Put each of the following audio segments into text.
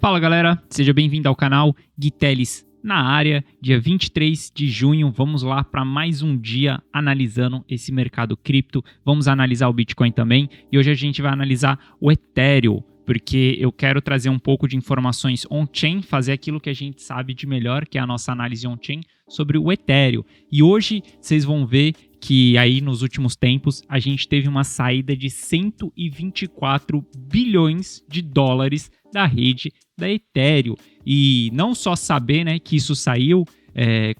Fala galera, seja bem-vindo ao canal Gui Teles na área. Dia 23 de junho, vamos lá para mais um dia analisando esse mercado cripto. Vamos analisar o Bitcoin também e hoje a gente vai analisar o Ethereum, porque eu quero trazer um pouco de informações on-chain, fazer aquilo que a gente sabe de melhor, que é a nossa análise on-chain sobre o Ethereum. E hoje vocês vão ver que aí nos últimos tempos a gente teve uma saída de 124 bilhões de dólares da rede da Ethereum. E não só saber, né, que isso saiu,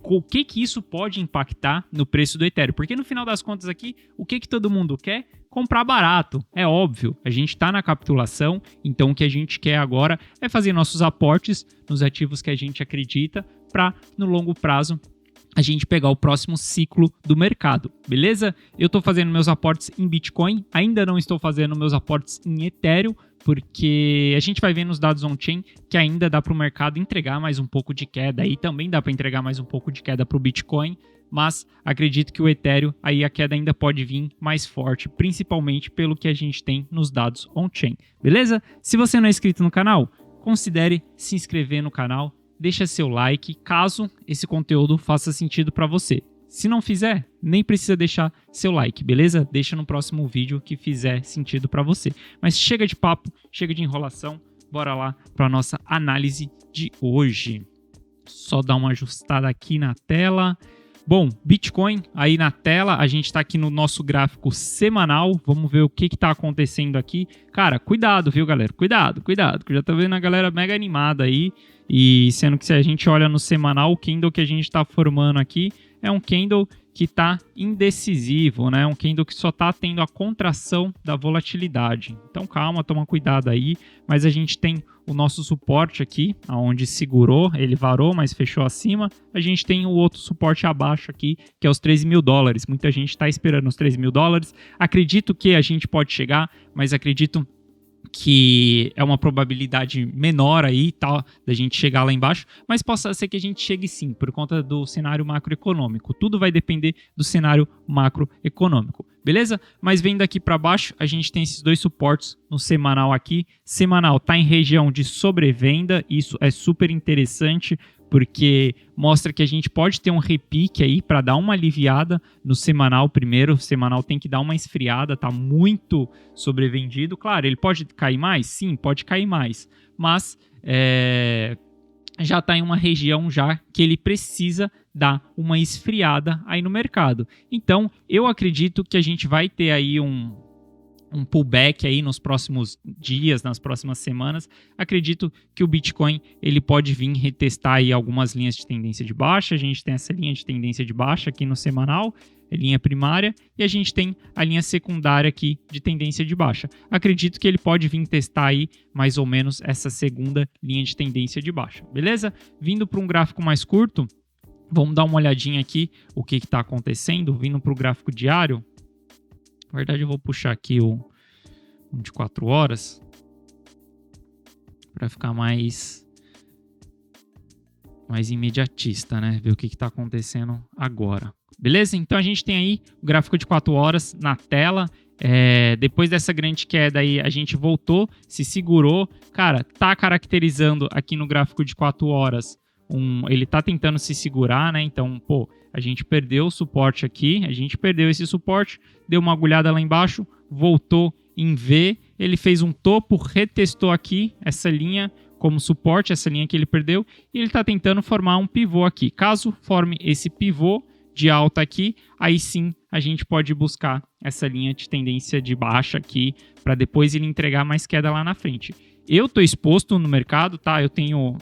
o que isso pode impactar no preço do Ethereum. Porque no final das contas aqui, o que todo mundo quer? Comprar barato, é óbvio. A gente está na capitulação, então o que a gente quer agora é fazer nossos aportes nos ativos que a gente acredita para, no longo prazo, a gente pegar o próximo ciclo do mercado, beleza? Eu estou fazendo meus aportes em Bitcoin, ainda não estou fazendo meus aportes em Ethereum, porque a gente vai ver nos dados on-chain que ainda dá para o mercado entregar mais um pouco de queda, e também dá para entregar mais um pouco de queda para o Bitcoin, mas acredito que o Ethereum, aí a queda ainda pode vir mais forte, principalmente pelo que a gente tem nos dados on-chain, beleza? Se você não é inscrito no canal, considere se inscrever no canal, deixa seu like, caso esse conteúdo faça sentido para você. Se não fizer, nem precisa deixar seu like, beleza? Deixa no próximo vídeo que fizer sentido para você. Mas chega de papo, chega de enrolação, bora lá para nossa análise de hoje. Só dar uma ajustada aqui na tela. Bom, Bitcoin aí na tela, a gente está aqui no nosso gráfico semanal, vamos ver o que está acontecendo aqui. Cara, cuidado, viu, galera? Cuidado, que eu já tô vendo a galera mega animada aí, e sendo que se a gente olha no semanal, o candle que a gente está formando aqui é um candle que está indecisivo, né? Um candle que só está tendo a contração da volatilidade. Então calma, toma cuidado aí, mas a gente tem o nosso suporte aqui, onde segurou, ele varou, mas fechou acima. A gente tem o outro suporte abaixo aqui, que é os 13 mil dólares. Muita gente está esperando os 13 mil dólares. Acredito que a gente pode chegar, mas acredito que é uma probabilidade menor aí, tá, da gente chegar lá embaixo, mas possa ser que a gente chegue sim, por conta do cenário macroeconômico. Tudo vai depender do cenário macroeconômico, beleza? Mas vendo aqui para baixo, a gente tem esses dois suportes no semanal aqui. Semanal tá em região de sobrevenda, isso é super interessante, porque mostra que a gente pode ter um repique aí para dar uma aliviada no semanal primeiro. O semanal tem que dar uma esfriada, tá muito sobrevendido. Claro, ele pode cair mais? Sim, pode cair mais, mas já está em uma região já que ele precisa dar uma esfriada aí no mercado. Então, eu acredito que a gente vai ter aí um pullback aí nos próximos dias, nas próximas semanas. Acredito que o Bitcoin ele pode vir retestar aí algumas linhas de tendência de baixa. A gente tem essa linha de tendência de baixa aqui no semanal, linha primária, e a gente tem a linha secundária aqui de tendência de baixa. Acredito que ele pode vir testar aí mais ou menos essa segunda linha de tendência de baixa, beleza? Vindo para um gráfico mais curto, vamos dar uma olhadinha aqui o que está acontecendo, vindo para o gráfico diário. Na verdade, eu vou puxar aqui um de 4 horas para ficar mais imediatista, né? Ver o que está acontecendo agora. Beleza? Então a gente tem aí o gráfico de 4 horas na tela. Depois dessa grande queda aí, a gente voltou, se segurou. Cara, tá caracterizando aqui no gráfico de 4 horas. Ele tá tentando se segurar, né? Então, pô, a gente perdeu o suporte aqui, a gente perdeu esse suporte, deu uma agulhada lá embaixo, voltou em V, ele fez um topo, retestou aqui essa linha como suporte, essa linha que ele perdeu, e ele está tentando formar um pivô aqui. Caso forme esse pivô de alta aqui, aí sim a gente pode buscar essa linha de tendência de baixa aqui, para depois ele entregar mais queda lá na frente. Eu estou exposto no mercado, tá? Eu tenho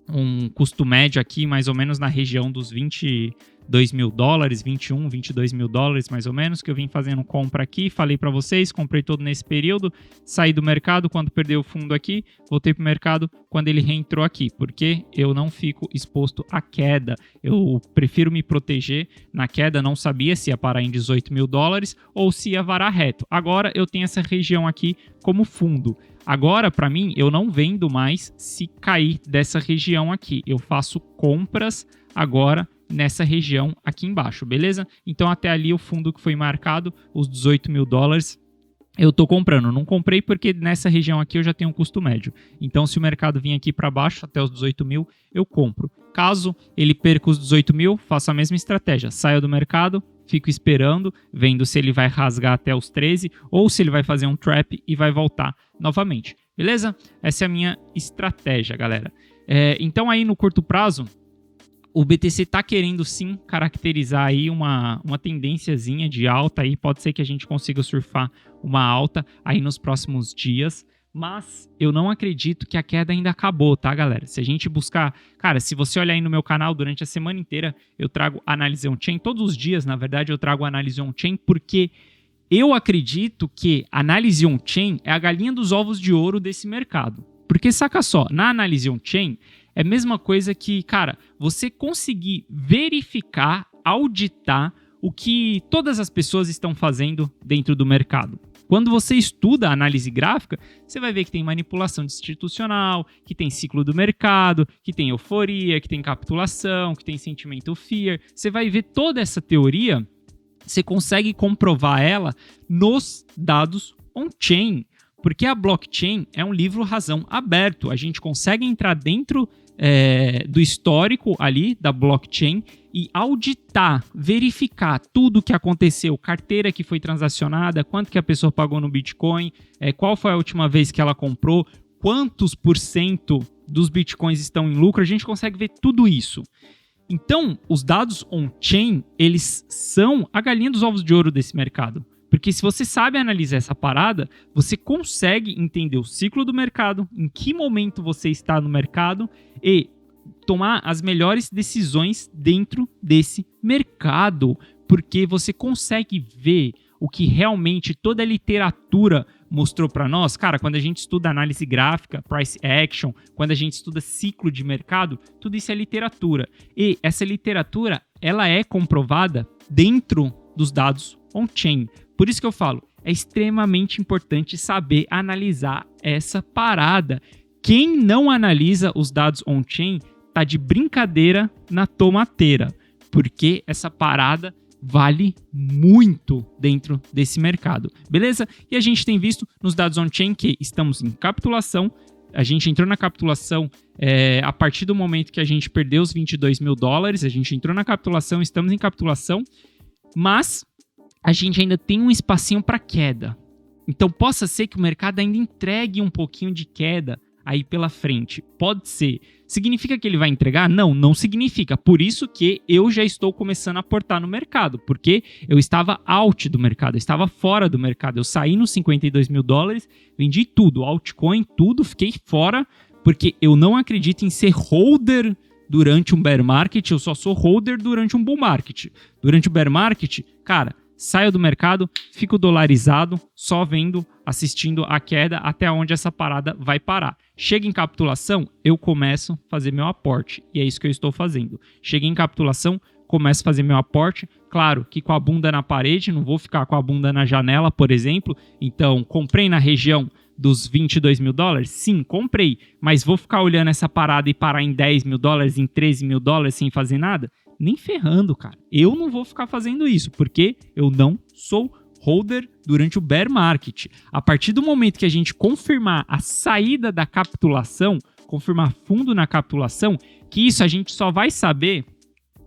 um custo médio aqui mais ou menos na região dos 22 mil dólares, 21, 22 mil dólares mais ou menos, que eu vim fazendo compra aqui, falei para vocês, comprei todo nesse período, saí do mercado quando perdeu o fundo aqui, voltei para o mercado quando ele reentrou aqui, porque eu não fico exposto à queda, eu prefiro me proteger na queda, não sabia se ia parar em 18 mil dólares ou se ia varar reto. Agora eu tenho essa região aqui como fundo. Agora, para mim, eu não vendo mais se cair dessa região aqui. Eu faço compras agora nessa região aqui embaixo, beleza? Então, até ali o fundo que foi marcado, os 18 mil dólares, eu tô comprando. Não comprei porque nessa região aqui eu já tenho um custo médio. Então, se o mercado vir aqui para baixo, até os 18 mil, eu compro. Caso ele perca os 18 mil, faço a mesma estratégia. Saio do mercado, fico esperando, vendo se ele vai rasgar até os 13 ou se ele vai fazer um trap e vai voltar novamente. Beleza? Essa é a minha estratégia, galera. Então, aí no curto prazo, o BTC está querendo sim caracterizar aí uma tendênciazinha de alta aí, pode ser que a gente consiga surfar uma alta aí nos próximos dias, mas eu não acredito que a queda ainda acabou, tá, galera? Se a gente buscar, cara, se você olhar aí no meu canal durante a semana inteira, eu trago análise on-chain, todos os dias, na verdade, eu trago análise on-chain, porque eu acredito que análise on-chain é a galinha dos ovos de ouro desse mercado. Porque saca só, na análise on-chain, é a mesma coisa que, cara, você conseguir verificar, auditar o que todas as pessoas estão fazendo dentro do mercado. Quando você estuda a análise gráfica, você vai ver que tem manipulação institucional, que tem ciclo do mercado, que tem euforia, que tem capitulação, que tem sentimento fear. Você vai ver toda essa teoria, você consegue comprovar ela nos dados on-chain. Porque a blockchain é um livro razão aberto. A gente consegue entrar dentro do histórico ali da blockchain e auditar, verificar tudo o que aconteceu, carteira que foi transacionada, quanto que a pessoa pagou no Bitcoin, qual foi a última vez que ela comprou, quantos por cento dos Bitcoins estão em lucro, a gente consegue ver tudo isso. Então, os dados on-chain, eles são a galinha dos ovos de ouro desse mercado. Porque se você sabe analisar essa parada, você consegue entender o ciclo do mercado, em que momento você está no mercado e tomar as melhores decisões dentro desse mercado. Porque você consegue ver o que realmente toda a literatura mostrou para nós. Cara, quando a gente estuda análise gráfica, price action, quando a gente estuda ciclo de mercado, tudo isso é literatura. E essa literatura, ela é comprovada dentro dos dados on-chain. Por isso que eu falo, é extremamente importante saber analisar essa parada. Quem não analisa os dados on-chain tá de brincadeira na tomateira, porque essa parada vale muito dentro desse mercado, beleza? E a gente tem visto nos dados on-chain que estamos em capitulação. A gente entrou na capitulação a partir do momento que a gente perdeu os 22 mil dólares, a gente entrou na capitulação, estamos em capitulação, mas a gente ainda tem um espacinho para queda. Então, possa ser que o mercado ainda entregue um pouquinho de queda aí pela frente. Pode ser. Significa que ele vai entregar? Não, não significa. Por isso que eu já estou começando a aportar no mercado, porque eu estava out do mercado, eu estava fora do mercado. Eu saí nos 52 mil dólares, vendi tudo, altcoin, tudo, fiquei fora, porque eu não acredito em ser holder durante um bear market, eu só sou holder durante um bull market. Durante o bear market, cara, saio do mercado, fico dolarizado, só vendo, assistindo a queda até onde essa parada vai parar. Chega em capitulação, eu começo a fazer meu aporte. E é isso que eu estou fazendo. Cheguei em capitulação, começo a fazer meu aporte. Claro que com a bunda na parede, não vou ficar com a bunda na janela, por exemplo. Então, comprei na região dos 22 mil dólares? Sim, comprei. Mas vou ficar olhando essa parada e parar em 10 mil dólares, em 13 mil dólares sem fazer nada? Nem ferrando, cara. Eu não vou ficar fazendo isso, porque eu não sou holder durante o bear market. A partir do momento que a gente confirmar a saída da capitulação, confirmar fundo na capitulação, que isso a gente só vai saber,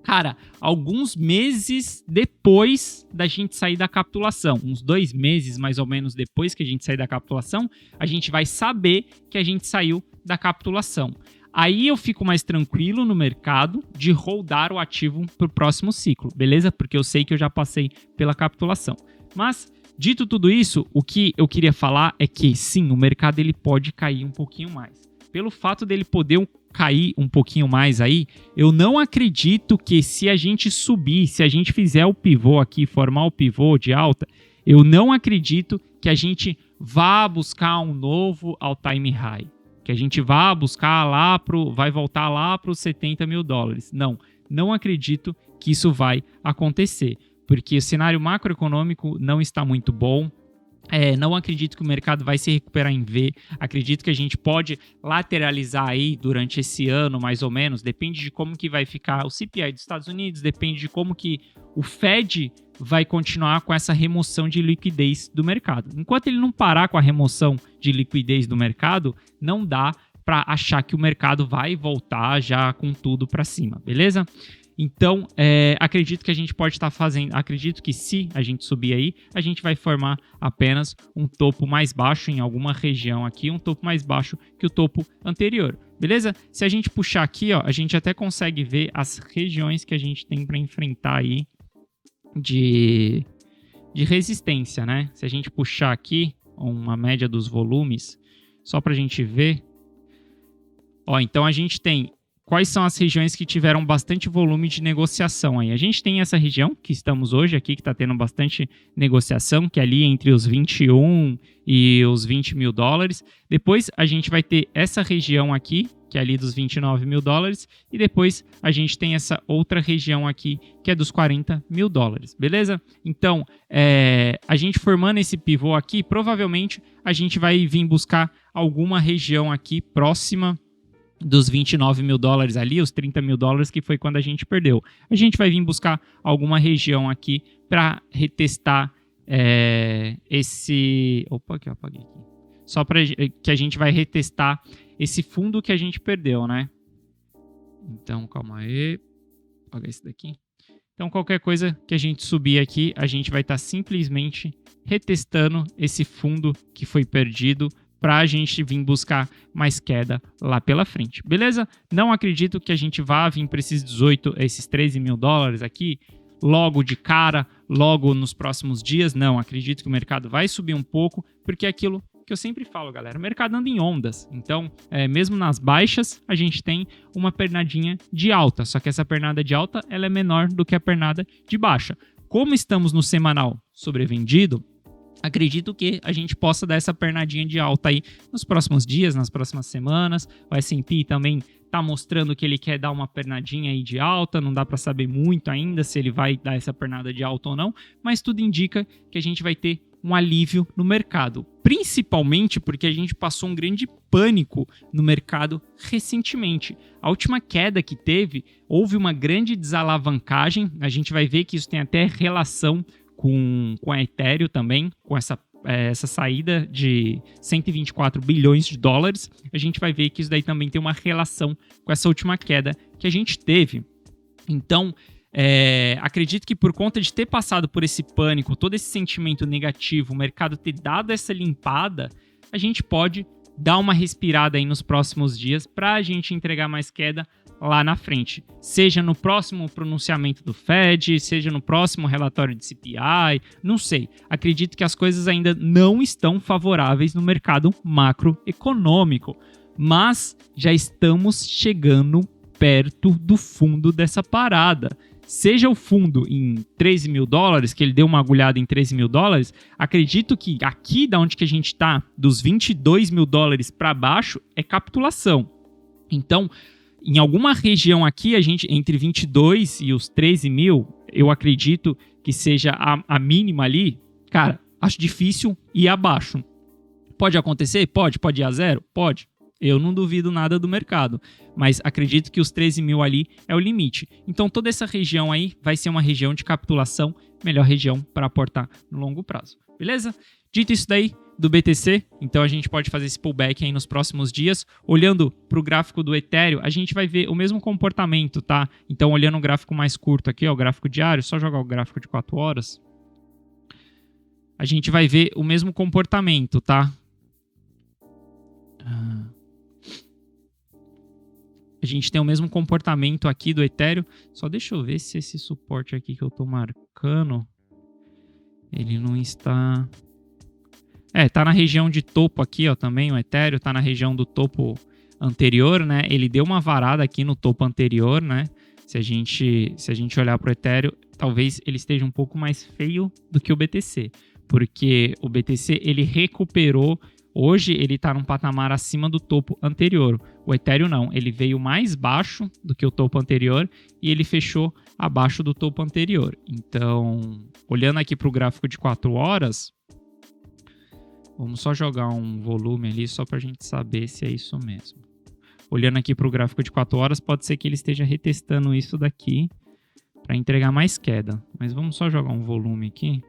cara, alguns meses depois da gente sair da capitulação. Uns 2 meses, mais ou menos, depois que a gente sair da capitulação, a gente vai saber que a gente saiu da capitulação. Aí eu fico mais tranquilo no mercado de holdar o ativo para o próximo ciclo, beleza? Porque eu sei que eu já passei pela capitulação. Mas, dito tudo isso, o que eu queria falar é que, sim, o mercado ele pode cair um pouquinho mais. Pelo fato dele poder cair um pouquinho mais aí, eu não acredito que se a gente subir, se a gente fizer o pivô aqui, formar o pivô de alta, eu não acredito que a gente vá buscar um novo all-time high. Que a gente vá buscar lá vai voltar lá para os 70 mil dólares. Não acredito que isso vai acontecer, porque o cenário macroeconômico não está muito bom. Não acredito que o mercado vai se recuperar em V. Acredito que a gente pode lateralizar aí durante esse ano, mais ou menos. Depende de como que vai ficar o CPI dos Estados Unidos, depende de como que o Fed vai continuar com essa remoção de liquidez do mercado. Enquanto ele não parar com a remoção de liquidez do mercado, não dá para achar que o mercado vai voltar já com tudo para cima, beleza? Então, acredito que a gente pode estar fazendo... Acredito que se a gente subir aí, a gente vai formar apenas um topo mais baixo em alguma região aqui, um topo mais baixo que o topo anterior, beleza? Se a gente puxar aqui, ó, a gente até consegue ver as regiões que a gente tem para enfrentar aí de resistência, né? Se a gente puxar aqui uma média dos volumes, só para a gente ver... Ó, então a gente tem... Quais são as regiões que tiveram bastante volume de negociação aí? A gente tem essa região que estamos hoje aqui, que está tendo bastante negociação, que é ali entre os 21 e os 20 mil dólares. Depois a gente vai ter essa região aqui, que é ali dos 29 mil dólares. E depois a gente tem essa outra região aqui, que é dos 40 mil dólares, beleza? Então, a gente formando esse pivô aqui, provavelmente a gente vai vir buscar alguma região aqui próxima dos 29 mil dólares ali, os 30 mil dólares, que foi quando a gente perdeu. A gente vai vir buscar alguma região aqui para retestar esse... Opa, que eu apaguei aqui. Só para que a gente vai retestar esse fundo que a gente perdeu, né? Então, calma aí. Vou apagar esse daqui. Então, qualquer coisa que a gente subir aqui, a gente vai estar simplesmente retestando esse fundo que foi perdido para a gente vir buscar mais queda lá pela frente, beleza? Não acredito que a gente vá vir para esses 13 mil dólares aqui logo de cara, logo nos próximos dias. Não, acredito que o mercado vai subir um pouco, porque é aquilo que eu sempre falo, galera, o mercado anda em ondas. Então, mesmo nas baixas, a gente tem uma pernadinha de alta, só que essa pernada de alta ela é menor do que a pernada de baixa. Como estamos no semanal sobrevendido, acredito que a gente possa dar essa pernadinha de alta aí nos próximos dias, nas próximas semanas. O S&P também está mostrando que ele quer dar uma pernadinha aí de alta. Não dá para saber muito ainda se ele vai dar essa pernada de alta ou não, mas tudo indica que a gente vai ter um alívio no mercado, principalmente porque a gente passou um grande pânico no mercado recentemente. A última queda que teve, houve uma grande desalavancagem. A gente vai ver que isso tem até relação com a Ethereum também, com essa saída de 124 bilhões de dólares. A gente vai ver que isso daí também tem uma relação com essa última queda que a gente teve. Então, acredito que por conta de ter passado por esse pânico, todo esse sentimento negativo, o mercado ter dado essa limpada, a gente pode dar uma respirada aí nos próximos dias para a gente entregar mais queda lá na frente, seja no próximo pronunciamento do Fed, seja no próximo relatório de CPI, não sei. Acredito que as coisas ainda não estão favoráveis no mercado macroeconômico, mas já estamos chegando perto do fundo dessa parada. Seja o fundo em 13 mil dólares, que ele deu uma agulhada em 13 mil dólares, acredito que aqui da onde que a gente está, dos 22 mil dólares para baixo, é capitulação. Então, em alguma região aqui, a gente entre 22 e os 13 mil, eu acredito que seja a mínima ali. Cara, acho difícil ir abaixo. Pode acontecer? Pode. Pode ir a zero? Pode. Eu não duvido nada do mercado, mas acredito que os 13 mil ali é o limite. Então toda essa região aí vai ser uma região de capitulação, melhor região para aportar no longo prazo. Beleza? Dito isso daí do BTC, então a gente pode fazer esse pullback aí nos próximos dias. Olhando para o gráfico do Ethereum, a gente vai ver o mesmo comportamento, tá? Então olhando o gráfico mais curto aqui, ó, o gráfico diário, só jogar o gráfico de 4 horas, a gente vai ver o mesmo comportamento, tá? A gente tem o mesmo comportamento aqui do Ethereum. Só deixa eu ver se esse suporte aqui que eu tô marcando, ele não está... tá na região de topo aqui, ó, também o Ethereum tá na região do topo anterior, né? Ele deu uma varada aqui no topo anterior, né? Se a gente olhar para o Ethereum, talvez ele esteja um pouco mais feio do que o BTC, porque o BTC ele recuperou. Hoje ele está num patamar acima do topo anterior. O Ethereum não, ele veio mais baixo do que o topo anterior e ele fechou abaixo do topo anterior. Então, olhando aqui para o gráfico de 4 horas, Vamos só jogar um volume ali só para a gente saber se é isso mesmo. Olhando aqui para o gráfico de 4 horas, pode ser que ele esteja retestando isso daqui para entregar mais queda. Mas vamos só jogar um volume aqui,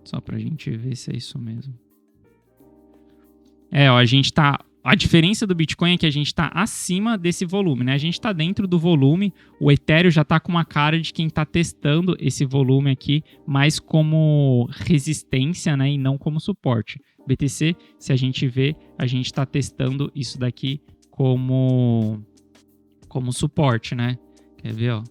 só para a gente ver se é isso mesmo. Ó, a diferença do Bitcoin é que a gente está acima desse volume, né? A gente está dentro do volume, o Ethereum já está com uma cara de quem está testando esse volume aqui mais como resistência, né? E não como suporte. BTC, se a gente vê, a gente está testando isso daqui como suporte, né? Quer ver, ó?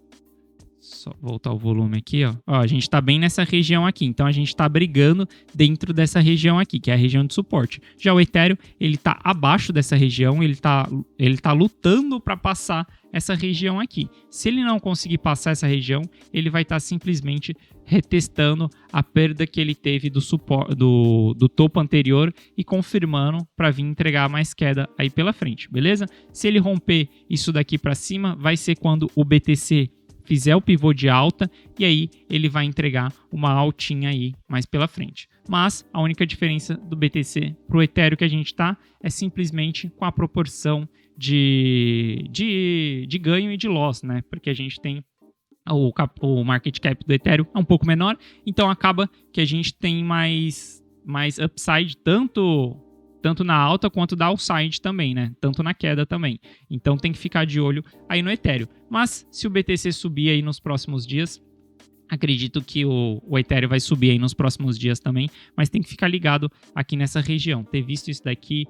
Só voltar o volume aqui, ó. A gente tá bem nessa região aqui, então a gente tá brigando dentro dessa região aqui, que é a região de suporte. Já o Ethereum, ele tá abaixo dessa região, ele tá lutando para passar essa região aqui. Se ele não conseguir passar essa região, ele vai estar simplesmente retestando a perda que ele teve do topo anterior e confirmando para vir entregar mais queda aí pela frente, beleza? Se ele romper isso daqui para cima, vai ser quando o BTC fizer o pivô de alta e aí ele vai entregar uma altinha aí mais pela frente. Mas a única diferença do BTC para o Ethereum que a gente está é simplesmente com a proporção de ganho e de loss, né? Porque a gente tem o market cap do Ethereum é um pouco menor, então acaba que a gente tem mais upside tanto na alta quanto downside também, né? Tanto na queda também. Então tem que ficar de olho aí no Ethereum. Mas se o BTC subir aí nos próximos dias, acredito que o Ethereum vai subir aí nos próximos dias também, mas tem que ficar ligado aqui nessa região. Ter visto isso daqui,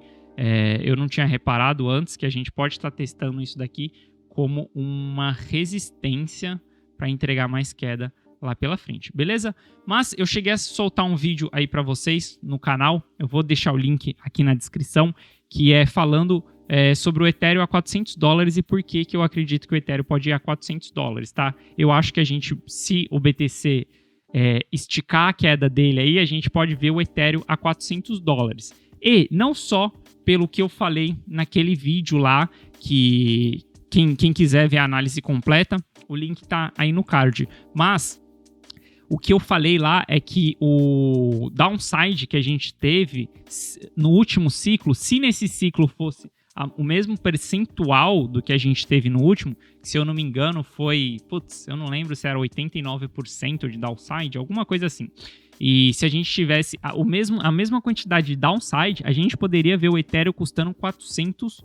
eu não tinha reparado antes que a gente pode estar testando isso daqui como uma resistência para entregar mais queda lá pela frente, beleza? Mas eu cheguei a soltar um vídeo aí para vocês no canal, eu vou deixar o link aqui na descrição, que é falando sobre o Ethereum a $400 e por que eu acredito que o Ethereum pode ir a $400, tá? Eu acho que se o BTC esticar a queda dele aí, a gente pode ver o Ethereum a $400. E não só pelo que eu falei naquele vídeo lá, que quem quiser ver a análise completa, o link tá aí no card, mas o que eu falei lá é que o downside que a gente teve no último ciclo, se nesse ciclo fosse o mesmo percentual do que a gente teve no último, que se eu não me engano foi, eu não lembro se era 89% de downside, alguma coisa assim. E se a gente tivesse a mesma quantidade de downside, a gente poderia ver o Ethereum custando $400.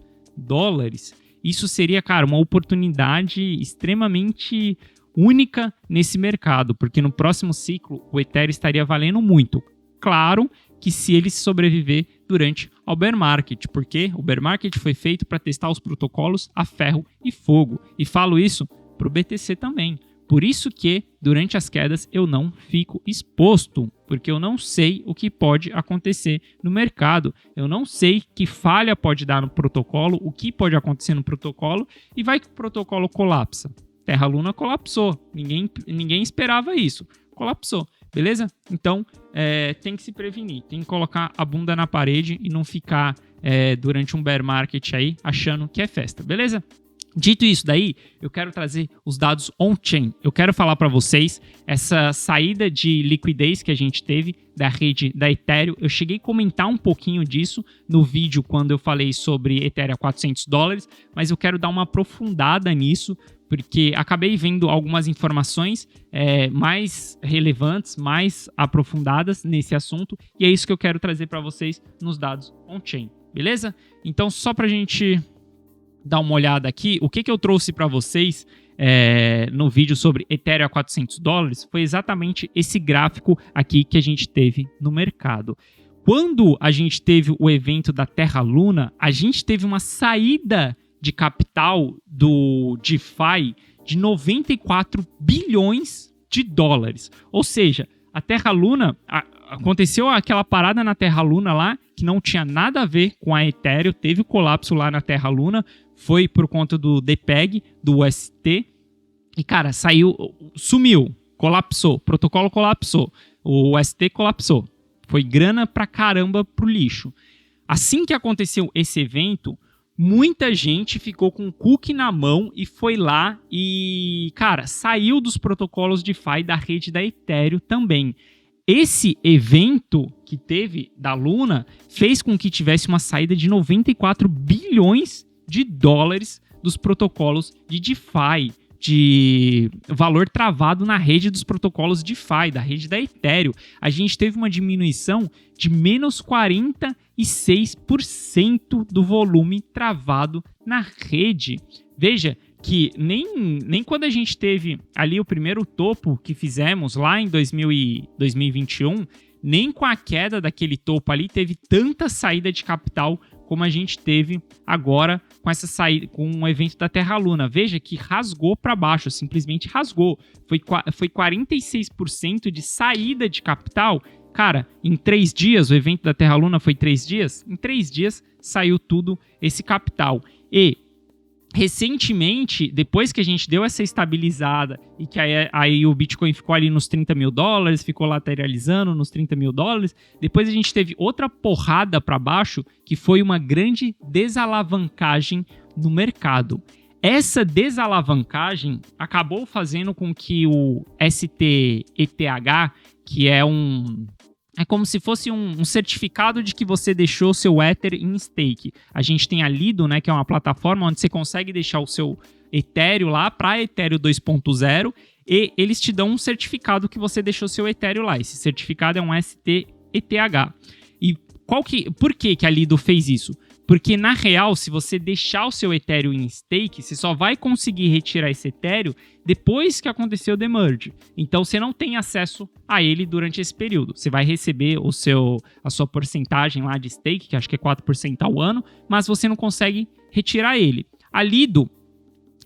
Isso seria, cara, uma oportunidade extremamente única nesse mercado, porque no próximo ciclo o Ethereum estaria valendo muito. Claro que se ele sobreviver durante o bear market, porque o bear market foi feito para testar os protocolos a ferro e fogo. E falo isso para o BTC também. Por isso que durante as quedas eu não fico exposto, porque eu não sei o que pode acontecer no mercado. Eu não sei que falha pode dar no protocolo, o que pode acontecer no protocolo, e vai que o protocolo colapsa. Terra Luna colapsou, ninguém esperava isso, colapsou, beleza? Então tem que se prevenir, tem que colocar a bunda na parede e não ficar durante um bear market aí achando que é festa, beleza? Dito isso daí, eu quero trazer os dados on-chain. Eu quero falar para vocês essa saída de liquidez que a gente teve da rede da Ethereum. Eu cheguei a comentar um pouquinho disso no vídeo quando eu falei sobre Ethereum a $400, mas eu quero dar uma aprofundada nisso, porque acabei vendo algumas informações mais relevantes, mais aprofundadas nesse assunto, e é isso que eu quero trazer para vocês nos dados on-chain, beleza? Então, só para a gente dar uma olhada aqui, o que eu trouxe para vocês no vídeo sobre Ethereum a $400 foi exatamente esse gráfico aqui que a gente teve no mercado. Quando a gente teve o evento da Terra Luna, a gente teve uma saída de capital do DeFi de 94 bilhões de dólares. Ou seja, a Terra Luna, aconteceu aquela parada na Terra Luna lá, que não tinha nada a ver com a Ethereum, teve o colapso lá na Terra Luna, foi por conta do DPEG, do UST, e cara, sumiu, colapsou, o protocolo colapsou, o UST colapsou, foi grana pra caramba pro lixo. Assim que aconteceu esse evento, muita gente ficou com o cookie na mão e foi lá e, cara, saiu dos protocolos DeFi da rede da Ethereum também. esse evento que teve da Luna fez com que tivesse uma saída de 94 bilhões de dólares dos protocolos de DeFi, de valor travado na rede dos protocolos DeFi, da rede da Ethereum. A gente teve uma diminuição de menos 46% do volume travado na rede. Veja que nem quando a gente teve ali o primeiro topo que fizemos lá em 2021, nem com a queda daquele topo ali teve tanta saída de capital como a gente teve agora com essa saída, com o evento da Terra Luna. Veja que rasgou para baixo, simplesmente rasgou. Foi 46% de saída de capital. Cara, em 3 dias, o evento da Terra Luna foi 3 dias? Em 3 dias saiu tudo esse capital. E recentemente, depois que a gente deu essa estabilizada e que aí o Bitcoin ficou ali nos 30 mil dólares, ficou lateralizando nos 30 mil dólares, depois a gente teve outra porrada para baixo, que foi uma grande desalavancagem no mercado. Essa desalavancagem acabou fazendo com que o STETH, que é como se fosse um certificado de que você deixou seu Ether em stake. A gente tem a Lido, né, que é uma plataforma onde você consegue deixar o seu Ethereum lá para Ethereum 2.0 e eles te dão um certificado que você deixou seu Ethereum lá. Esse certificado é um STETH. E por que a Lido fez isso? Porque, na real, se você deixar o seu Ethereum em stake, você só vai conseguir retirar esse Ethereum depois que aconteceu o demerge. Então, você não tem acesso a ele durante esse período. Você vai receber a sua porcentagem lá de stake, que acho que é 4% ao ano, mas você não consegue retirar ele. A Lido,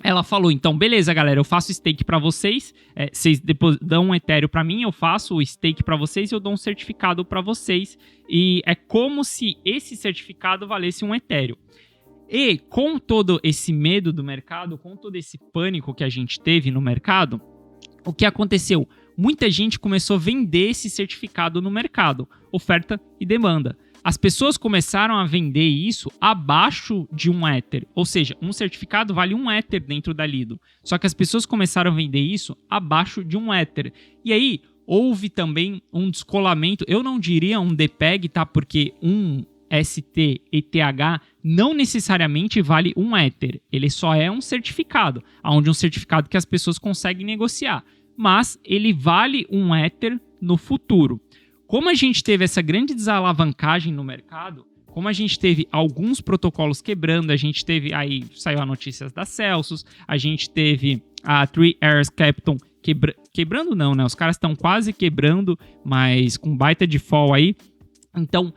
ela falou, então, beleza, galera, eu faço stake para vocês, vocês depois dão um Ethereum para mim, eu faço o stake para vocês e eu dou um certificado para vocês. E é como se esse certificado valesse um Ethereum. E com todo esse medo do mercado, com todo esse pânico que a gente teve no mercado, o que aconteceu? Muita gente começou a vender esse certificado no mercado, oferta e demanda. As pessoas começaram a vender isso abaixo de um Ether. Ou seja, um certificado vale um Ether dentro da Lido. Só que as pessoas começaram a vender isso abaixo de um Ether. E aí, houve também um descolamento. Eu não diria um DPEG, tá? Porque um STETH não necessariamente vale um Ether. Ele só é um certificado. Onde um certificado que as pessoas conseguem negociar. Mas ele vale um Ether no futuro. Como a gente teve essa grande desalavancagem no mercado, como a gente teve alguns protocolos quebrando, a gente teve, aí saiu a notícia da Celsius, a gente teve a Three Arrows Capital quebrando não, né? Os caras estão quase quebrando, mas com baita de fall aí. Então,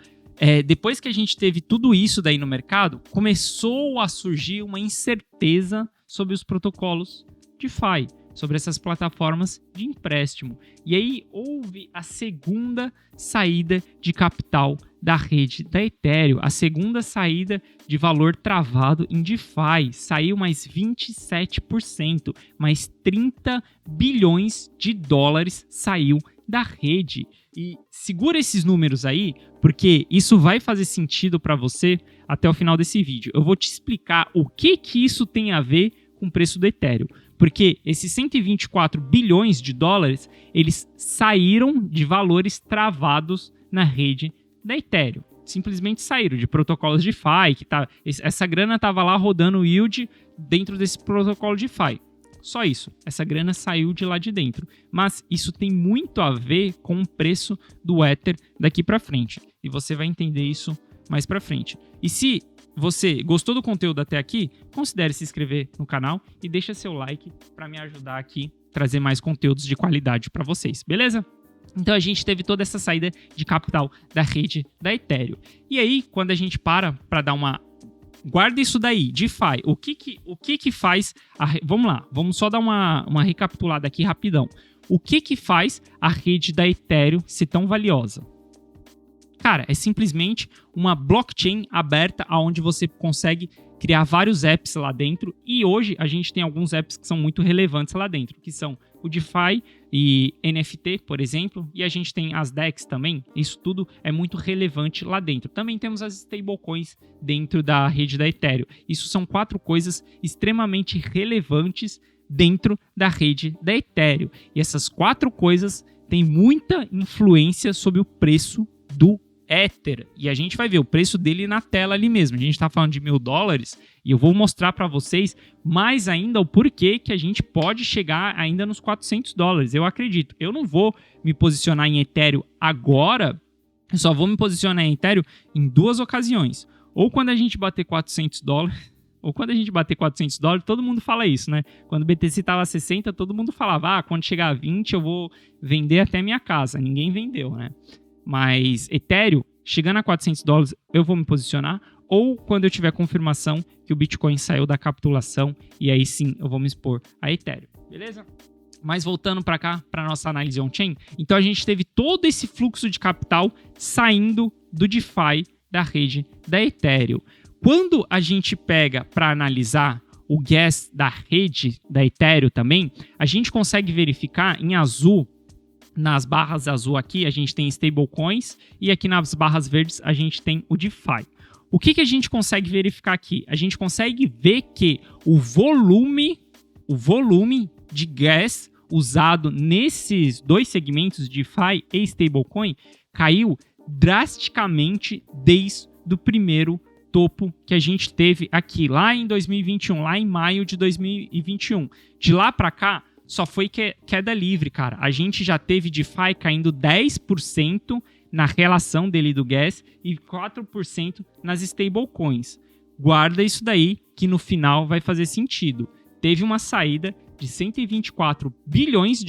depois que a gente teve tudo isso daí no mercado, começou a surgir uma incerteza sobre os protocolos DeFi, sobre essas plataformas de empréstimo. E aí houve a segunda saída de capital da rede da Ethereum, a segunda saída de valor travado em DeFi. Saiu mais 27%, mais 30 bilhões de dólares saiu da rede. E segura esses números aí, porque isso vai fazer sentido para você até o final desse vídeo. Eu vou te explicar o que isso tem a ver com o preço do Ethereum. Porque esses 124 bilhões de dólares, eles saíram de valores travados na rede da Ethereum. Simplesmente saíram de protocolos DeFi, essa grana estava lá rodando yield dentro desse protocolo DeFi. Só isso, essa grana saiu de lá de dentro. Mas isso tem muito a ver com o preço do Ether daqui para frente. E você vai entender isso mais para frente. E se você gostou do conteúdo até aqui, considere se inscrever no canal e deixa seu like para me ajudar aqui a trazer mais conteúdos de qualidade para vocês, beleza? Então a gente teve toda essa saída de capital da rede da Ethereum. E aí, quando a gente para dar uma... Guarda isso daí, DeFi. O que faz... Vamos lá, vamos só dar uma recapitulada aqui rapidão. O que faz a rede da Ethereum ser tão valiosa? Cara, é simplesmente uma blockchain aberta onde você consegue criar vários apps lá dentro. E hoje a gente tem alguns apps que são muito relevantes lá dentro, que são o DeFi e NFT, por exemplo. E a gente tem as DEX também. Isso tudo é muito relevante lá dentro. Também temos as stablecoins dentro da rede da Ethereum. Isso são 4 coisas extremamente relevantes dentro da rede da Ethereum. E essas 4 coisas tem muita influência sobre o preço do Ether. E a gente vai ver o preço dele na tela ali mesmo. A gente está falando de $1.000 e eu vou mostrar para vocês mais ainda o porquê que a gente pode chegar ainda nos $400. Eu acredito. Eu não vou me posicionar em Ethereum agora, eu só vou me posicionar em Ethereum em 2 ocasiões. Ou quando a gente bater $400, ou quando a gente bater $400, todo mundo fala isso, né? Quando o BTC estava a 60, todo mundo falava, quando chegar a 20 eu vou vender até minha casa. Ninguém vendeu, né? Mas Ethereum, chegando a $400, eu vou me posicionar. Ou quando eu tiver confirmação que o Bitcoin saiu da capitulação, e aí sim eu vou me expor a Ethereum, beleza? Mas voltando para cá, para nossa análise on-chain, então a gente teve todo esse fluxo de capital saindo do DeFi da rede da Ethereum. Quando a gente pega para analisar o gas da rede da Ethereum também, a gente consegue verificar em azul. Nas barras azul aqui, a gente tem stablecoins e aqui nas barras verdes a gente tem o DeFi. O que a gente consegue verificar aqui? A gente consegue ver que o volume de gas usado nesses 2 segmentos, DeFi e stablecoin, caiu drasticamente desde o primeiro topo que a gente teve aqui, lá em 2021, lá em maio de 2021. De lá para cá, só foi queda livre, cara. A gente já teve DeFi caindo 10% na relação dele do gas e 4% nas stablecoins. Guarda isso daí que no final vai fazer sentido. Teve uma saída de $124 bilhões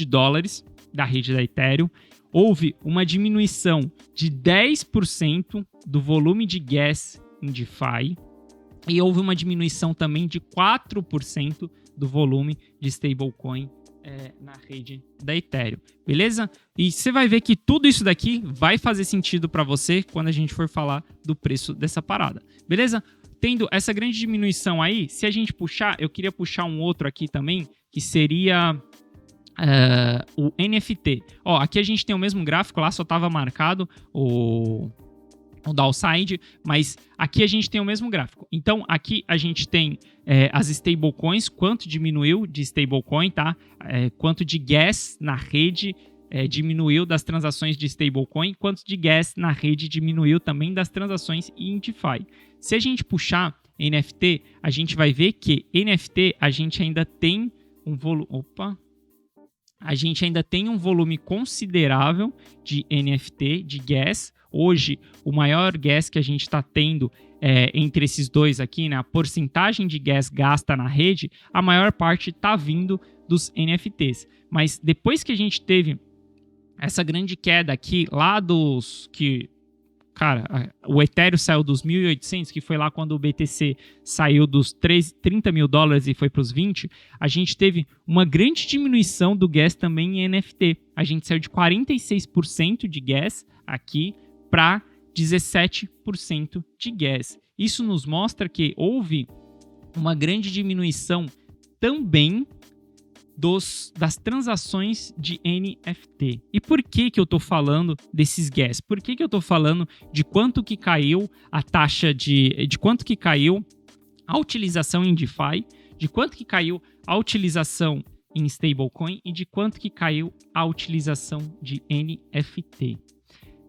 da rede da Ethereum. Houve uma diminuição de 10% do volume de gas em DeFi. E houve uma diminuição também de 4% do volume de stablecoin na rede da Ethereum, beleza? E você vai ver que tudo isso daqui vai fazer sentido para você quando a gente for falar do preço dessa parada, beleza? Tendo essa grande diminuição aí, se a gente puxar, eu queria puxar um outro aqui também, que seria o NFT. Ó, aqui a gente tem o mesmo gráfico, lá só estava marcado o downside, mas aqui a gente tem o mesmo gráfico. Então, aqui a gente tem as stablecoins, quanto diminuiu de stablecoin, tá? Quanto de gas na rede diminuiu das transações de stablecoin, quanto de gas na rede diminuiu também das transações em DeFi. Se a gente puxar NFT, a gente vai ver que NFT a gente ainda tem um volume... A gente ainda tem um volume considerável de NFT, de gas. Hoje, o maior gas que a gente está tendo entre esses dois aqui, né, a porcentagem de gas gasta na rede, a maior parte está vindo dos NFTs. Mas depois que a gente teve essa grande queda aqui, lá dos que... Cara, o Ethereum saiu dos 1.800, que foi lá quando o BTC saiu dos $30 mil e foi para os 20, a gente teve uma grande diminuição do gas também em NFT. A gente saiu de 46% de gas aqui para 17% de gas. Isso nos mostra que houve uma grande diminuição também das transações de NFT. E por que eu estou falando desses gas? Por que eu estou falando de quanto que caiu a taxa de quanto que caiu a utilização em DeFi, de quanto que caiu a utilização em stablecoin e de quanto que caiu a utilização de NFT?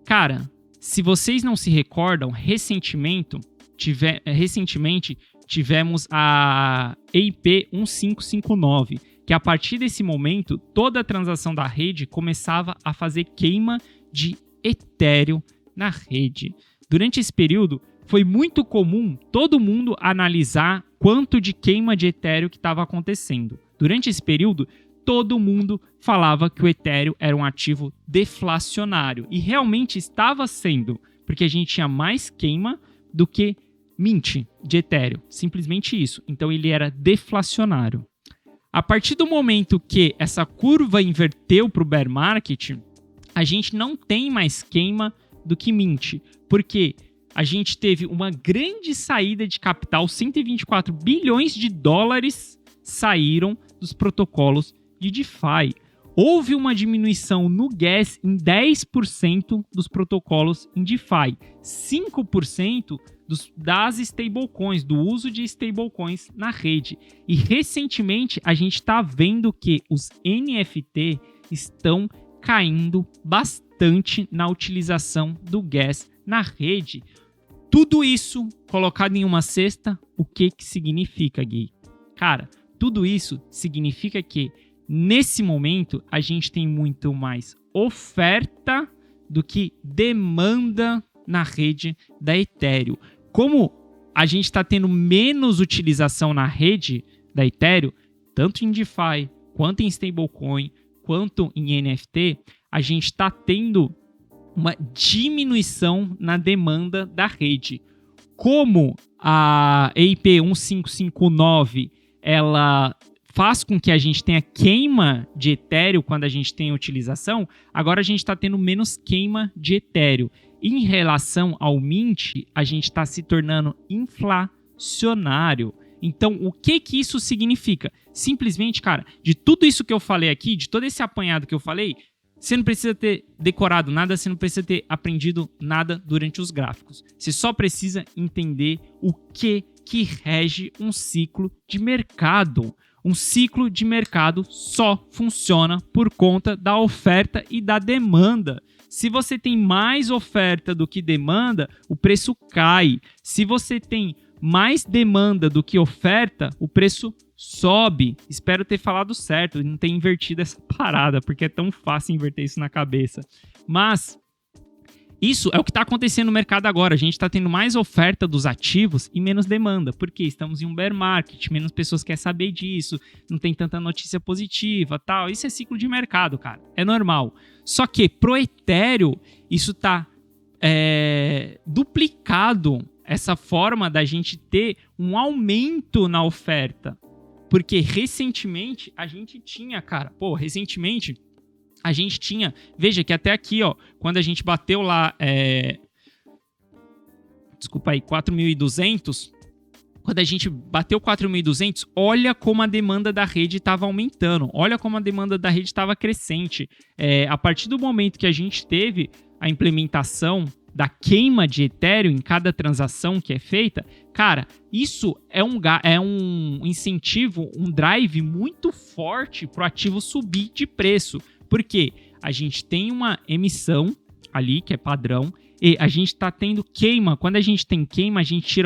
Cara, se vocês não se recordam, recentemente tivemos a EIP 1559, que a partir desse momento, toda a transação da rede começava a fazer queima de Ethereum na rede. Durante esse período, foi muito comum todo mundo analisar quanto de queima de Ethereum que estava acontecendo. Durante esse período, todo mundo falava que o Ethereum era um ativo deflacionário. E realmente estava sendo, porque a gente tinha mais queima do que mint de Ethereum. Simplesmente isso. Então ele era deflacionário. A partir do momento que essa curva inverteu para o bear market, a gente não tem mais queima do que mint, porque a gente teve uma grande saída de capital, $124 bilhões saíram dos protocolos de DeFi. Houve uma diminuição no gas em 10% dos protocolos em DeFi, 5% das stablecoins, do uso de stablecoins na rede. E recentemente a gente está vendo que os NFT estão caindo bastante na utilização do gas na rede. Tudo isso colocado em uma cesta, o que significa, Gui? Cara, tudo isso significa que nesse momento a gente tem muito mais oferta do que demanda na rede da Ethereum. Como a gente está tendo menos utilização na rede da Ethereum, tanto em DeFi, quanto em stablecoin, quanto em NFT, a gente está tendo uma diminuição na demanda da rede. Como a EIP 1559 ela faz com que a gente tenha queima de Ethereum quando a gente tem utilização, agora a gente está tendo menos queima de Ethereum. Em relação ao Mint, a gente está se tornando inflacionário. Então, o que isso significa? Simplesmente, cara, de tudo isso que eu falei aqui, de todo esse apanhado que eu falei, você não precisa ter decorado nada, você não precisa ter aprendido nada durante os gráficos. Você só precisa entender o que rege um ciclo de mercado. Um ciclo de mercado só funciona por conta da oferta e da demanda. Se você tem mais oferta do que demanda, o preço cai. Se você tem mais demanda do que oferta, o preço sobe. Espero ter falado certo e não ter invertido essa parada, porque é tão fácil inverter isso na cabeça. Mas isso é o que está acontecendo no mercado agora. A gente está tendo mais oferta dos ativos e menos demanda. Porque estamos em um bear market, menos pessoas querem saber disso, não tem tanta notícia positiva, tal. Isso é ciclo de mercado, cara. É normal. Só que pro Ethereum, isso está duplicado, essa forma da gente ter um aumento na oferta. Porque recentemente a gente tinha, cara, a gente tinha, veja que até aqui, ó, quando a gente bateu lá, 4.200, quando a gente bateu 4.200, olha como a demanda da rede estava aumentando, olha como a demanda da rede estava crescente. A partir do momento que a gente teve a implementação da queima de Ethereum em cada transação que é feita, cara, isso é um incentivo, um drive muito forte para o ativo subir de preço. Porque a gente tem uma emissão ali, que é padrão, e a gente está tendo queima. Quando a gente tem queima, a gente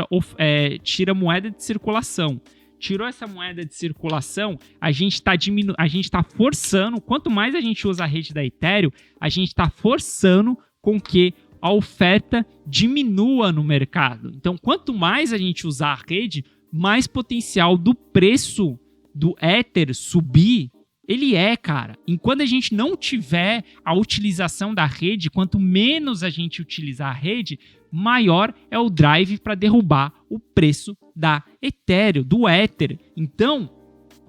tira moeda de circulação. Tirou essa moeda de circulação, a gente está forçando, quanto mais a gente usa a rede da Ethereum, a gente está forçando com que a oferta diminua no mercado. Então, quanto mais a gente usar a rede, mais potencial do preço do Ether subir ele cara. Enquanto a gente não tiver a utilização da rede, quanto menos a gente utilizar a rede, maior é o drive para derrubar o preço da Ethereum, do Ether. Então,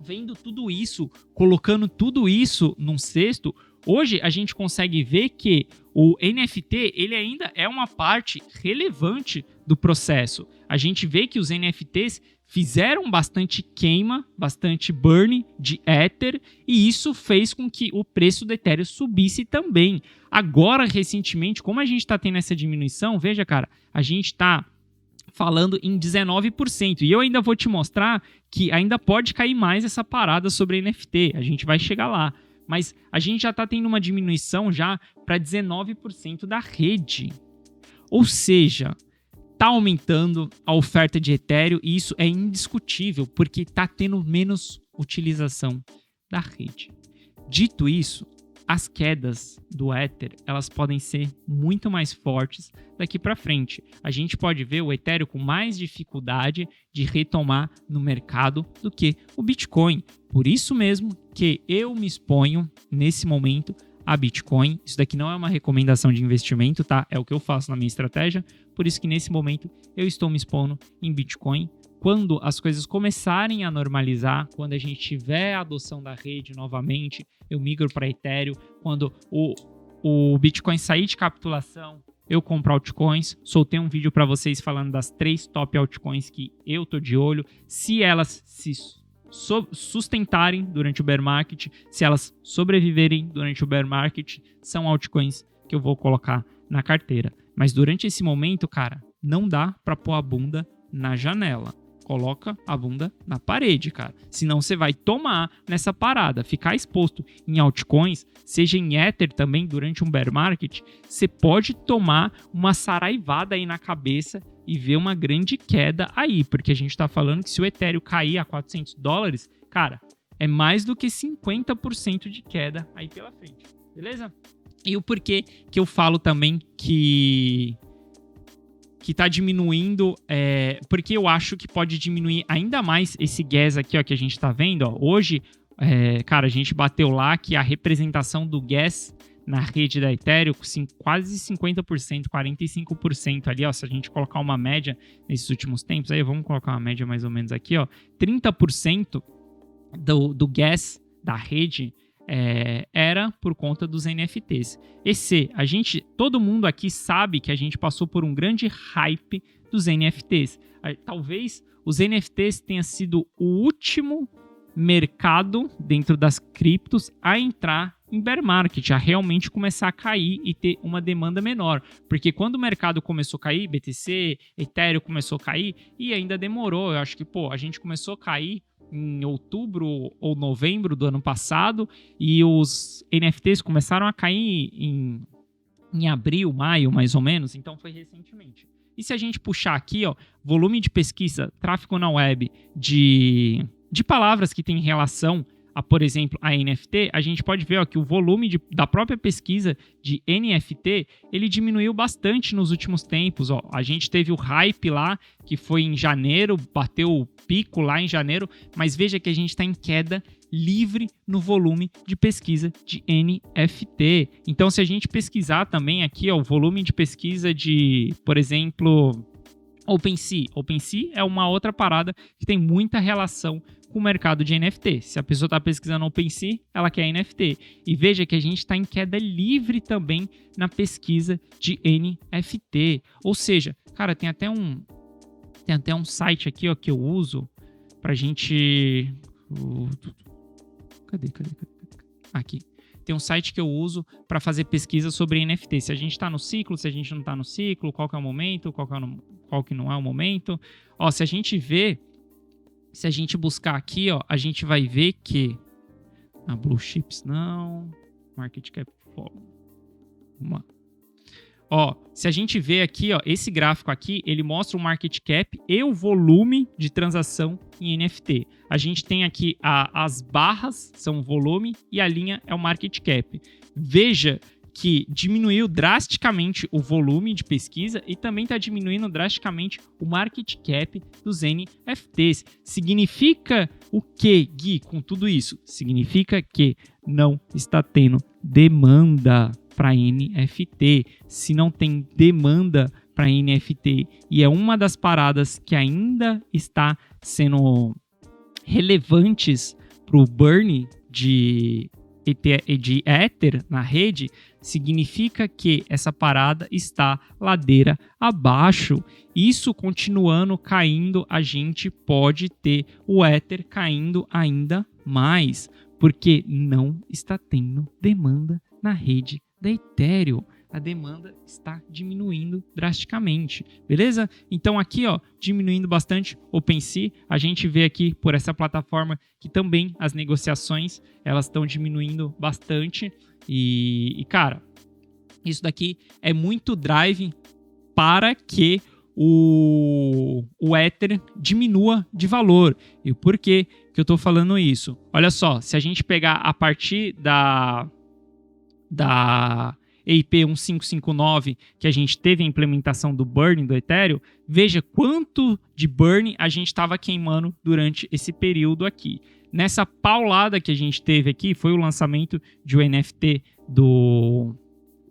vendo tudo isso, colocando tudo isso num cesto, hoje a gente consegue ver que o NFT ele ainda é uma parte relevante do processo. A gente vê que os NFTs fizeram bastante queima, bastante burn de Ether, e isso fez com que o preço do Ethereum subisse também. Agora, recentemente, como a gente está tendo essa diminuição, veja, cara, a gente está falando em 19%. E eu ainda vou te mostrar que ainda pode cair mais essa parada sobre NFT. A gente vai chegar lá. Mas a gente já está tendo uma diminuição já para 19% da rede. Ou seja, está aumentando a oferta de Ethereum e isso é indiscutível porque está tendo menos utilização da rede. Dito isso, as quedas do Ether elas podem ser muito mais fortes daqui para frente. A gente pode ver o Ethereum com mais dificuldade de retomar no mercado do que o Bitcoin. Por isso mesmo que eu me exponho nesse momento a Bitcoin. Isso daqui não é uma recomendação de investimento, tá? É o que eu faço na minha estratégia. Por isso que nesse momento eu estou me expondo em Bitcoin. Quando as coisas começarem a normalizar, quando a gente tiver a adoção da rede novamente, eu migro para Ethereum. Quando o Bitcoin sair de capitulação, eu compro altcoins. Soltei um vídeo para vocês falando das 3 top altcoins que eu tô de olho. Se elas se sustentarem durante o bear market, se elas sobreviverem durante o bear market, são altcoins que eu vou colocar na carteira. Mas durante esse momento, cara, não dá para pôr a bunda na janela. coloca a bunda na parede, cara. Senão você vai tomar nessa parada, ficar exposto em altcoins, seja em Ether também durante um bear market, você pode tomar uma saraivada aí na cabeça e ver uma grande queda aí, porque a gente tá falando que se o Ethereum cair a $400, cara, é mais do que 50% de queda aí pela frente, beleza? E o porquê que eu falo também que tá diminuindo, porque eu acho que pode diminuir ainda mais esse gas aqui, ó, que a gente tá vendo, ó. Hoje, cara, a gente bateu lá que a representação do gas na rede da Ethereum, quase 50%, 45% ali, ó, se a gente colocar uma média nesses últimos tempos, aí vamos colocar uma média mais ou menos aqui, ó, 30% do gas da rede era por conta dos NFTs. Todo mundo aqui sabe que a gente passou por um grande hype dos NFTs. Talvez os NFTs tenha sido o último mercado dentro das criptos a entrar em bear market, a realmente começar a cair e ter uma demanda menor. Porque quando o mercado começou a cair, BTC, Ethereum começou a cair, e ainda demorou. Eu acho que, a gente começou a cair em outubro ou novembro do ano passado, e os NFTs começaram a cair em abril, maio, mais ou menos, então foi recentemente. E se a gente puxar aqui, ó, volume de pesquisa, tráfego na web de palavras que tem relação a, por exemplo, a NFT, a gente pode ver, ó, que o volume da própria pesquisa de NFT, ele diminuiu bastante nos últimos tempos. Ó. A gente teve o hype lá, que foi em janeiro, bateu o pico lá em janeiro, mas veja que a gente está em queda livre no volume de pesquisa de NFT. Então, se a gente pesquisar também aqui, ó, o volume de pesquisa de, por exemplo, OpenSea. OpenSea é uma outra parada que tem muita relação com o mercado de NFT. Se a pessoa está pesquisando OpenSea, ela quer NFT. E veja que a gente está em queda livre também na pesquisa de NFT. Ou seja, cara, tem até um site aqui, ó, que eu uso pra gente... Cadê? Aqui. Tem um site que eu uso para fazer pesquisa sobre NFT. Se a gente está no ciclo, se a gente não está no ciclo, qual que é o momento, qual que não é o momento. Ó, se a gente buscar aqui, ó, a gente vai ver que a Blue Chips não, Market Cap, ó, se a gente vê aqui, ó, esse gráfico aqui, ele mostra o market cap e o volume de transação em NFT. A gente tem aqui as barras, são o volume, e a linha é o market cap. Veja que diminuiu drasticamente o volume de pesquisa e também está diminuindo drasticamente o market cap dos NFTs. Significa o que, Gui, com tudo isso? Significa que não está tendo demanda para NFT. Se não tem demanda para NFT, e é uma das paradas que ainda está sendo relevantes para o burn de Ether na rede, significa que essa parada está ladeira abaixo. Isso continuando caindo, a gente pode ter o Ether caindo ainda mais, porque não está tendo demanda na rede da Ethereum. A demanda está diminuindo drasticamente, beleza? Então aqui, ó, diminuindo bastante OpenSea, a gente vê aqui por essa plataforma que também as negociações, elas estão diminuindo bastante e cara, isso daqui é muito drive para que o Ether diminua de valor. E por que eu estou falando isso? Olha só, se a gente pegar a partir da EIP 1559, que a gente teve a implementação do burn do Ethereum, veja quanto de burn a gente estava queimando durante esse período aqui. Nessa paulada que a gente teve aqui, foi o lançamento de um NFT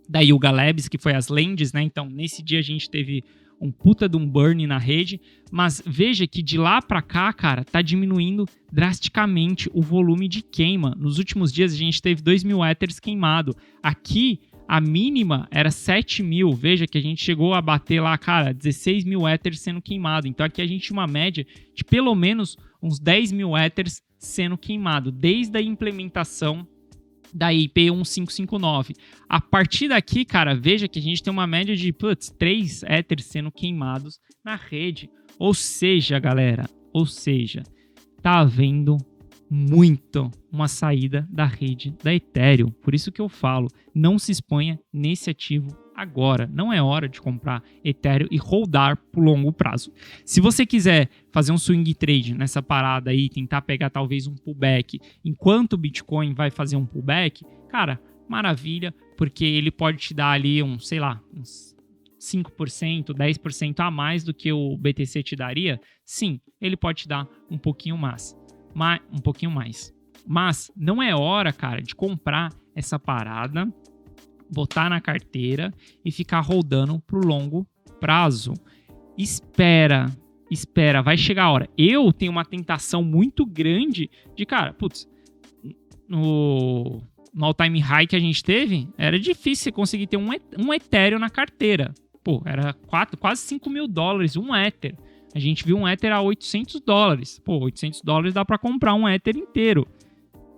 da Yuga Labs, que foi as Lends, né? Então, nesse dia a gente teve um puta de um burn na rede, mas veja que de lá para cá, cara, tá diminuindo drasticamente o volume de queima. Nos últimos dias a gente teve 2.000 Ethers queimado. Aqui, a mínima era 7.000. Veja que a gente chegou a bater lá, cara, 16.000 Ethers sendo queimado. Então aqui a gente tinha uma média de pelo menos uns 10.000 Ethers sendo queimado, desde a implementação da EIP 1559. A partir daqui, cara, veja que a gente tem uma média de 3 Ethers sendo queimados na rede. Ou seja, galera, Ou seja, tá havendo muito uma saída da rede da Ethereum. Por isso que eu falo, não se exponha nesse ativo agora. Não é hora de comprar Ethereum e holdar por longo prazo. Se você quiser fazer um swing trade nessa parada aí, tentar pegar talvez um pullback, enquanto o Bitcoin vai fazer um pullback, cara, maravilha, porque ele pode te dar ali uns 5%, 10% a mais do que o BTC te daria. Sim, ele pode te dar um pouquinho mais. Mas não é hora, cara, de comprar essa parada, botar na carteira e ficar rodando pro longo prazo. Espera, vai chegar a hora. Eu tenho uma tentação muito grande de, cara, no all-time high que a gente teve, era difícil você conseguir ter um Ethereum na carteira. Era quase $5.000 um Ether. A gente viu um Ether a $800. $800 dá para comprar um Ether inteiro,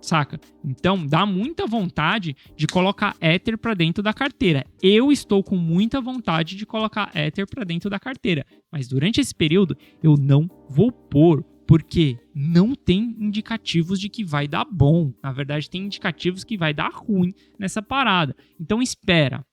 saca? Então, dá muita vontade de colocar Ether para dentro da carteira. Eu estou com muita vontade de colocar Ether para dentro da carteira. Mas durante esse período, eu não vou pôr, porque não tem indicativos de que vai dar bom. Na verdade, tem indicativos que vai dar ruim nessa parada. Então, espera.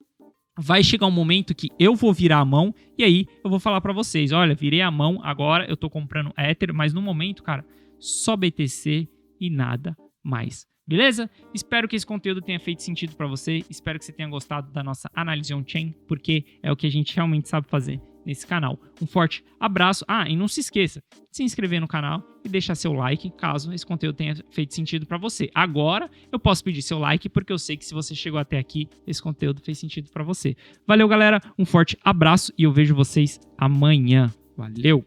Vai chegar um momento que eu vou virar a mão e aí eu vou falar pra vocês, olha, virei a mão, agora eu tô comprando Ether, mas no momento, cara, só BTC e nada mais. Beleza? Espero que esse conteúdo tenha feito sentido pra você, espero que você tenha gostado da nossa análise on-chain, porque é o que a gente realmente sabe fazer nesse canal. Um forte abraço. E não se esqueça de se inscrever no canal e deixar seu like, caso esse conteúdo tenha feito sentido para você. Agora eu posso pedir seu like, porque eu sei que se você chegou até aqui, esse conteúdo fez sentido para você. Valeu, galera. Um forte abraço e eu vejo vocês amanhã. Valeu!